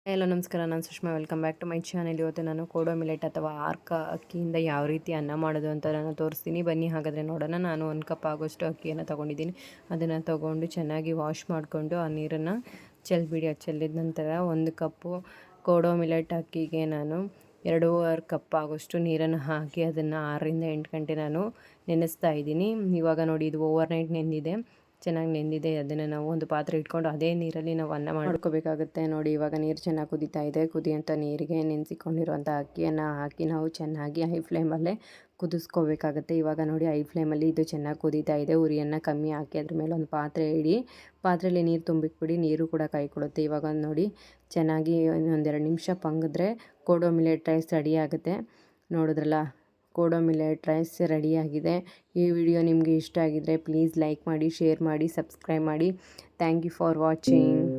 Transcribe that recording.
Hello ನಮಸ್ಕಾರ, ನಾನು Sushma. Welcome back to my channel. ಇವತ್ತು ನಾನು ಕೋಡೋ ಮಿಲೆಟ್ ಅಥವಾ ಆರ್ಕ ಅಕ್ಕಿಯಿಂದ ಯಾವ ರೀತಿ ಅನ್ನ ಮಾಡೋದು ಅಂತ ನಾನು ತೋರಿಸ್ತೀನಿ. ಬನ್ನಿ ಹಾಗಾದರೆ ನೋಡೋಣ. ನಾನು 1 ಕಪ್ ಆಗೋಷ್ಟು ಅಕ್ಕಿಯನ್ನು ತೊಗೊಂಡಿದ್ದೀನಿ. ಅದನ್ನು ತೊಗೊಂಡು ಚೆನ್ನಾಗಿ ವಾಶ್ ಮಾಡಿಕೊಂಡು ಆ ನೀರನ್ನು ಚೆಲ್ಲಿದ ನಂತರ 1 ಕಪ್ಪು ಕೋಡೋ ಮಿಲೆಟ್ ಅಕ್ಕಿಗೆ ನಾನು 2.5 ಕಪ್ ಆಗೋಷ್ಟು ನೀರನ್ನು ಹಾಕಿ ಅದನ್ನು 6ರಿಂದ 8 ಗಂಟೆ ನಾನು ನೆನೆಸ್ತಾ ಇದ್ದೀನಿ. ಇವಾಗ ನೋಡಿ, ಇದು ಓವರ್ನೈಟ್ ನೆಂದಿದೆ, ಚೆನ್ನಾಗಿ ನೆಂದಿದೆ. ಅದನ್ನು ನಾವು ಒಂದು ಪಾತ್ರೆ ಇಟ್ಕೊಂಡು ಅದೇ ನೀರಲ್ಲಿ ನಾವು ಅನ್ನ ಮಾಡ್ಕೋಬೇಕಾಗುತ್ತೆ. ನೋಡಿ, ಇವಾಗ ನೀರು ಚೆನ್ನಾಗಿ ಕುದೀತಾ ಇದೆ. ಕುದಿಯೋಂಥ ನೀರಿಗೆ ನೆನೆಸಿಕೊಂಡಿರುವಂಥ ಅಕ್ಕಿಯನ್ನು ಹಾಕಿ ನಾವು ಚೆನ್ನಾಗಿ ಹೈ ಫ್ಲೇಮಲ್ಲೇ ಕುದಿಸ್ಕೋಬೇಕಾಗುತ್ತೆ. ಇವಾಗ ನೋಡಿ, ಹೈ ಫ್ಲೇಮಲ್ಲಿ ಇದು ಚೆನ್ನಾಗಿ ಕುದೀತಾ ಇದೆ. ಉರಿಯನ್ನು ಕಮ್ಮಿ ಹಾಕಿ ಅದ್ರ ಮೇಲೆ ಒಂದು ಪಾತ್ರೆ ಇಡಿ. ಪಾತ್ರೆಯಲ್ಲಿ ನೀರು ತುಂಬಿಟ್ಬಿಡಿ, ನೀರು ಕೂಡ ಕೈ ಕೊಡುತ್ತೆ. ಇವಾಗ ನೋಡಿ, ಚೆನ್ನಾಗಿ 1-2 ನಿಮಿಷ ಪಂಗಿದ್ರೆ ಕೋಡೋ ಮಿಲೆಟ್ ರೈಸ್ ರೆಡಿ ಆಗುತ್ತೆ. ನೋಡಿದ್ರಲ್ಲ, ಕೋಡೋ ಮಿಲೆಟ್ ರೈಸ್ ರೆಡಿಯಾಗಿದೆ. ಈ ವಿಡಿಯೋ ನಿಮಗೆ ಇಷ್ಟ ಆಗಿದ್ದರೆ ಪ್ಲೀಸ್ ಲೈಕ್ ಮಾಡಿ, ಶೇರ್ ಮಾಡಿ, ಸಬ್ಸ್ಕ್ರೈಬ್ ಮಾಡಿ. Thank you for watching.